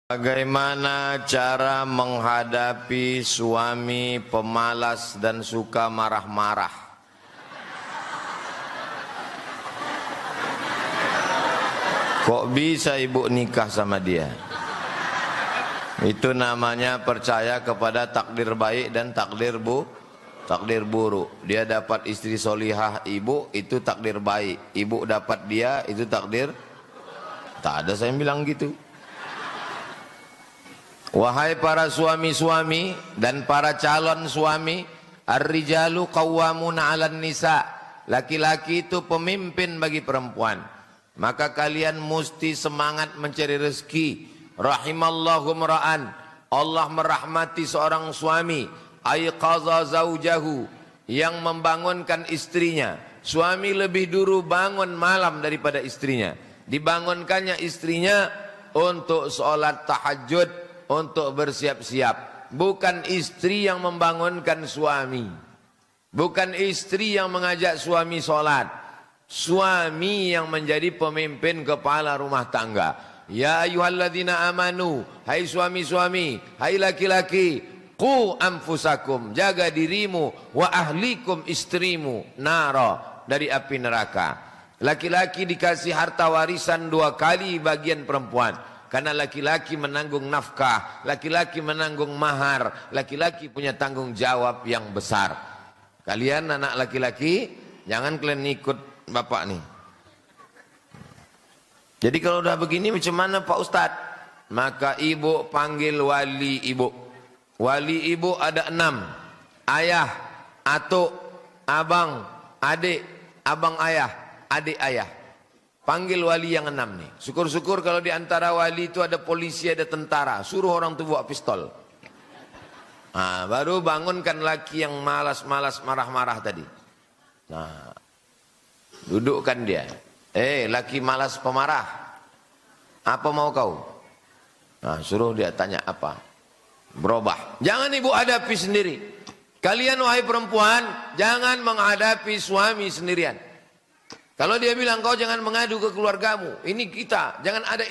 Bagaimana cara menghadapi suami pemalas dan suka marah-marah? Kok bisa ibu nikah sama dia? Itu namanya percaya kepada takdir baik dan takdir buruk. Dia dapat istri solihah ibu, itu takdir baik. Ibu dapat dia, itu takdir. Tak ada saya bilang gitu. Wahai para suami-suami dan para calon suami, ar-rijalu qawwamuna 'alan nisa. Laki-laki itu pemimpin bagi perempuan. Maka kalian mesti semangat mencari rezeki. Rahimallahu mra'an. Allah merahmati seorang suami, ayqaza zaujahu, yang membangunkan istrinya. Suami lebih dulu bangun malam daripada istrinya. Dibangunkannya istrinya untuk sholat tahajud, untuk bersiap-siap. Bukan istri yang membangunkan suami. Bukan istri yang mengajak suami sholat. Suami yang menjadi pemimpin kepala rumah tangga. Ya ayyuhalladzina amanu, hai suami-suami, hai laki-laki, qu anfusakum, jaga dirimu, wa ahlikum, istrimu, nara, dari api neraka. Laki-laki dikasih harta warisan 2 kali bagian perempuan. Karena laki-laki menanggung nafkah, laki-laki menanggung mahar, laki-laki punya tanggung jawab yang besar. Kalian anak laki-laki, jangan kalian ikut bapak nih. Jadi kalau udah begini macam mana Pak Ustadz? Maka ibu panggil wali ibu. Wali ibu ada 6. Ayah, atuk, abang, adik, abang ayah, adik ayah. Panggil wali yang 6 nih. Syukur-syukur kalau di antara wali itu ada polisi, ada tentara. Suruh orang itu bawa pistol. Nah, baru bangunkan laki yang malas-malas marah-marah tadi. Nah, dudukkan dia. Laki malas pemarah. Apa mau kau? Nah, suruh dia tanya apa. Berubah. Jangan ibu hadapi sendiri. Kalian wahai perempuan, jangan menghadapi suami sendirian. Kalau dia bilang kau jangan mengadu ke keluargamu, ini kita, jangan ada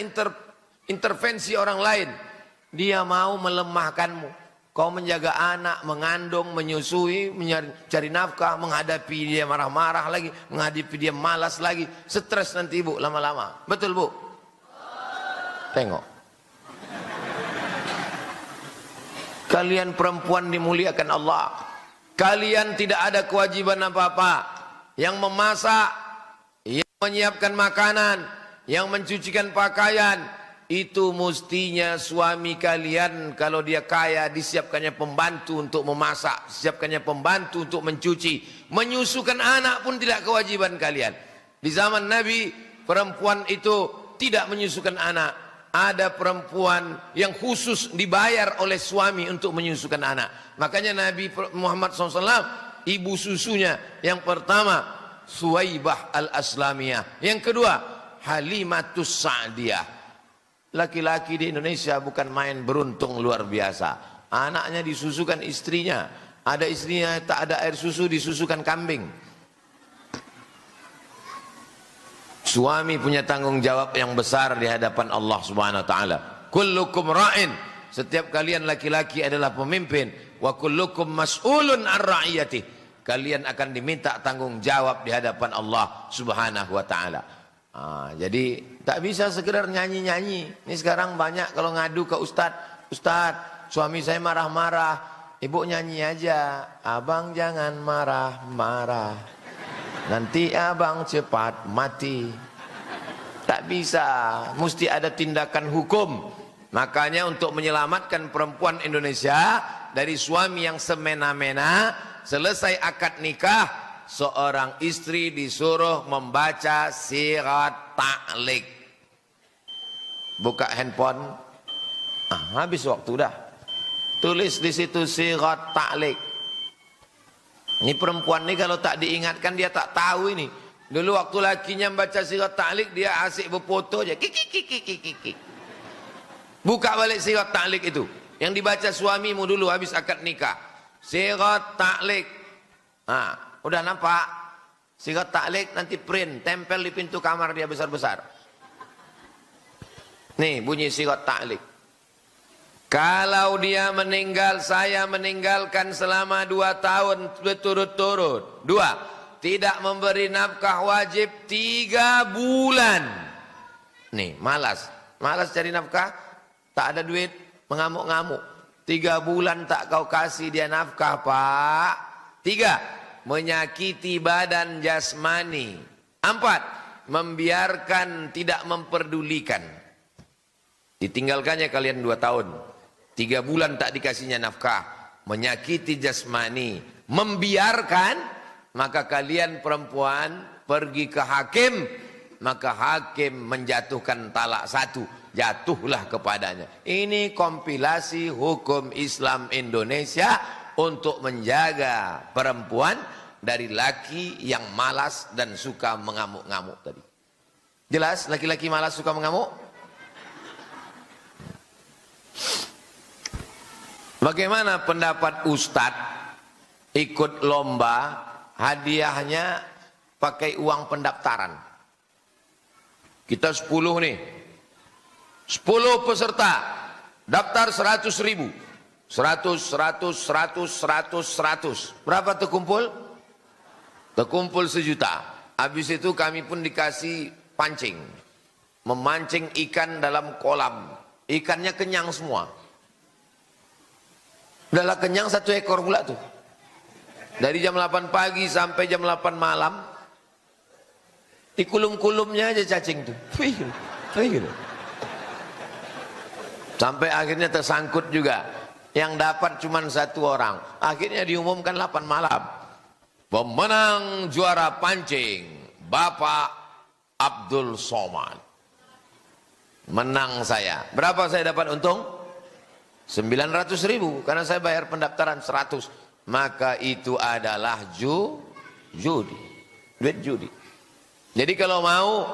intervensi orang lain. Dia mau melemahkanmu. Kau menjaga anak, mengandung, menyusui, mencari nafkah, menghadapi dia marah-marah lagi, menghadapi dia malas lagi, stres nanti ibu lama-lama. Betul bu? Tengok. Kalian perempuan dimuliakan Allah. Kalian tidak ada kewajiban apa-apa. Yang memasak, yang menyiapkan makanan, yang mencucikan pakaian, itu mestinya suami kalian. Kalau dia kaya, disiapkannya pembantu untuk memasak, disiapkannya pembantu untuk mencuci. Menyusukan anak pun tidak kewajiban kalian. Di zaman Nabi, perempuan itu tidak menyusukan anak. Ada perempuan yang khusus dibayar oleh suami untuk menyusukan anak. Makanya Nabi Muhammad SAW, ibu susunya yang pertama Suwaibah al-Aslamiyah, yang kedua Halimatus Sa'diyah. Laki-laki di Indonesia bukan main beruntung luar biasa. Anaknya disusukan istrinya. Ada istrinya tak ada air susu, disusukan kambing. Suami punya tanggung jawab yang besar di hadapan Allah Subhanahu wa taala. Kullukum ra'in, setiap kalian laki-laki adalah pemimpin. Wa kullukum mas'ulun an ra'iyatihi. Kalian akan diminta tanggung jawab di hadapan Allah Subhanahu wa taala. Jadi tak bisa sekedar nyanyi-nyanyi. Ini sekarang banyak kalau ngadu ke ustadz, ustadz, suami saya marah-marah. Ibu nyanyi aja, abang jangan marah-marah, nanti abang cepat mati. Tak bisa, mesti ada tindakan hukum. Makanya untuk menyelamatkan perempuan Indonesia dari suami yang semena-mena, selesai akad nikah, seorang istri disuruh membaca sirat ta'liq. Buka handphone, habis waktu dah. Tulis di situ sirat ta'liq. Ini perempuan ini kalau tak diingatkan dia tak tahu ini. Dulu waktu lakinya membaca sirat ta'liq, dia asik berfoto aja. Kiki. Buka balik sirat ta'liq itu. Yang dibaca suamimu dulu habis akad nikah. Sirat ta'liq. Udah nampak? Sirat ta'liq nanti print, tempel di pintu kamar dia besar-besar. Nih bunyi sirat ta'liq. Kalau dia meninggal, saya meninggalkan selama 2 tahun berturut-turut. 2, tidak memberi nafkah wajib 3 bulan. Nih, malas cari nafkah, tak ada duit, mengamuk-ngamuk. 3 bulan tak kau kasih dia nafkah, Pak. 3, menyakiti badan jasmani. 4, membiarkan, tidak memperdulikan. Ditinggalkannya kalian 2 tahun. 3 bulan tak dikasihnya nafkah, menyakiti jasmani, membiarkan, maka kalian perempuan pergi ke hakim, maka hakim menjatuhkan talak 1, jatuhlah kepadanya. Ini kompilasi hukum Islam Indonesia untuk menjaga perempuan dari laki yang malas dan suka mengamuk-ngamuk tadi. Jelas laki-laki malas suka mengamuk? Bagaimana pendapat Ustadz ikut lomba, hadiahnya pakai uang pendaftaran. Kita 10 nih, 10 peserta, daftar 100.000, 100. Berapa terkumpul? Terkumpul 1 juta. Habis itu kami pun dikasih pancing, memancing ikan dalam kolam. Ikannya kenyang semua. Udahlah kenyang 1 ekor pula tuh. Dari jam 8 pagi sampai jam 8 malam. Di kulum-kulumnya aja cacing tuh. Sampai akhirnya tersangkut juga. Yang dapat cuma 1 orang. Akhirnya diumumkan 8 malam. Pemenang juara pancing, Bapak Abdul Somad. Menang saya. Berapa saya dapat untung? 900.000, karena saya bayar pendaftaran 100. Maka itu adalah judi, duit judi. Jadi kalau mau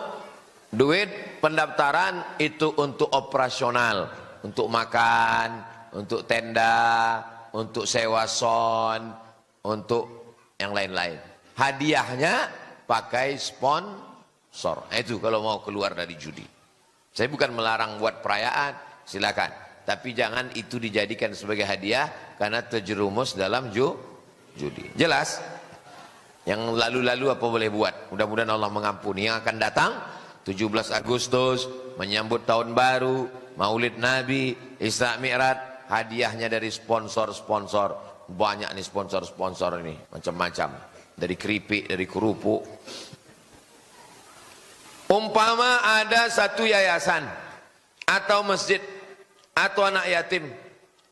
duit pendaftaran itu untuk operasional, untuk makan, untuk tenda, untuk sewa sound, untuk yang lain-lain. Hadiahnya pakai sponsor. Itu kalau mau keluar dari judi. Saya bukan melarang buat perayaan, silakan. Tapi jangan itu dijadikan sebagai hadiah karena terjerumus dalam judi. Jelas? Yang lalu-lalu apa boleh buat? Mudah-mudahan Allah mengampuni. Yang akan datang 17 Agustus menyambut tahun baru, Maulid Nabi, Isra Mi'raj, hadiahnya dari sponsor-sponsor. Banyak nih sponsor-sponsor ini, macam-macam. Dari keripik, dari kerupuk. Umpama ada satu yayasan atau masjid atau anak yatim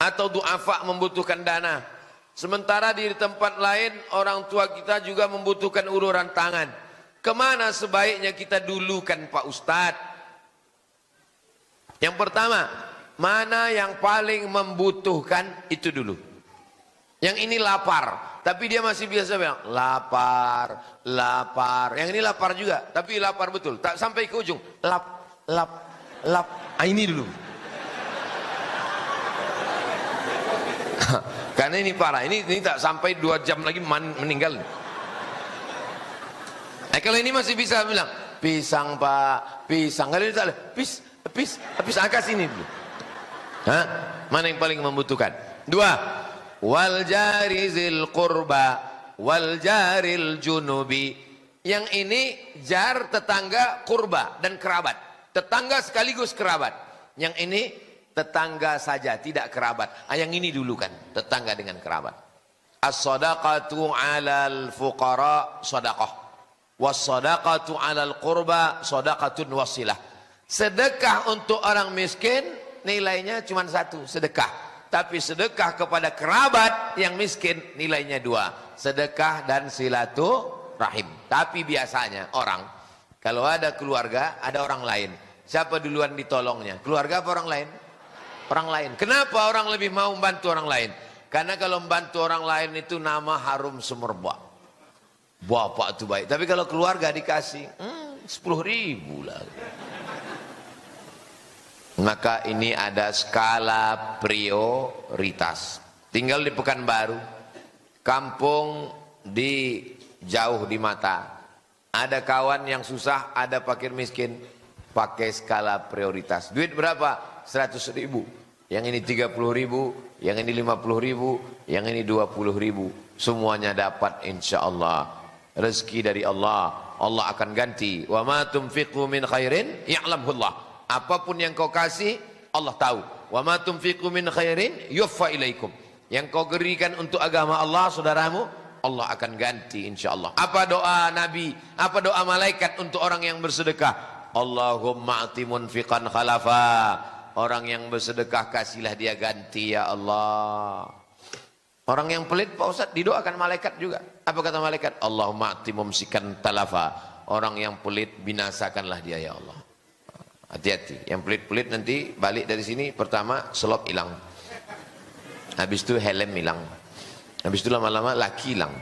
atau duafa membutuhkan dana, sementara di tempat lain orang tua kita juga membutuhkan uluran tangan. Kemana sebaiknya kita dulukan, Pak Ustadz? Yang pertama, mana yang paling membutuhkan itu dulu. Yang ini lapar, tapi dia masih biasa bilang lapar. Yang ini lapar juga, tapi lapar betul, tak sampai ke ujung. Lap. Ini dulu. Karena ini parah, ini tak sampai 2 jam lagi meninggal. Kalau ini masih bisa bilang pisang, Pak, pisang. Kalau ini tak, pis angkat sini dulu. Mana yang paling membutuhkan? 2, wal jarizil qurba wal jaril junubi. Yang ini jar tetangga, kurba dan kerabat. Tetangga sekaligus kerabat. Yang ini tetangga saja, tidak kerabat. Yang ini dulu kan, tetangga dengan kerabat. As-sadaqatu 'alal fuqara shadaqah. Was-sadaqatu 'alal qurba shadaqatun wasilah. Sedekah untuk orang miskin nilainya cuma 1, sedekah. Tapi sedekah kepada kerabat yang miskin nilainya 2, sedekah dan silaturahim. Tapi biasanya orang kalau ada keluarga, ada orang lain, siapa duluan ditolongnya? Keluarga apa orang lain? Orang lain. Kenapa orang lebih mau membantu orang lain? Karena kalau membantu orang lain itu nama harum semerbak. Bapak itu baik. Tapi kalau keluarga dikasih 10.000 lah. Maka ini ada skala prioritas. Tinggal di Pekanbaru, kampung di jauh di mata. Ada kawan yang susah, ada fakir miskin, pakai skala prioritas. Duit berapa? 100.000. Yang ini 30.000, yang ini 50.000, yang ini 20.000. Semuanya dapat insyaallah. Rezeki dari Allah. Allah akan ganti. Wa ma tunfiqu min khairin ya'lamullah. Apapun yang kau kasih, Allah tahu. Wa ma tunfiqu min khairin yuwaffa ilaikum. Yang kau berikan untuk agama Allah, saudaramu, Allah akan ganti insyaallah. Apa doa Nabi? Apa doa malaikat untuk orang yang bersedekah? Allahumma ati munfiqan khalafa. Orang yang bersedekah kasihlah dia ganti ya Allah. Orang yang pelit Pak Ustaz didoakan malaikat juga. Apa kata malaikat? Allahumma ati mumsikan talafa. Orang yang pelit binasakanlah dia ya Allah. Hati-hati. Yang pelit-pelit nanti balik dari sini pertama selop hilang. Habis itu helm hilang. Habis itu lama-lama laki hilang.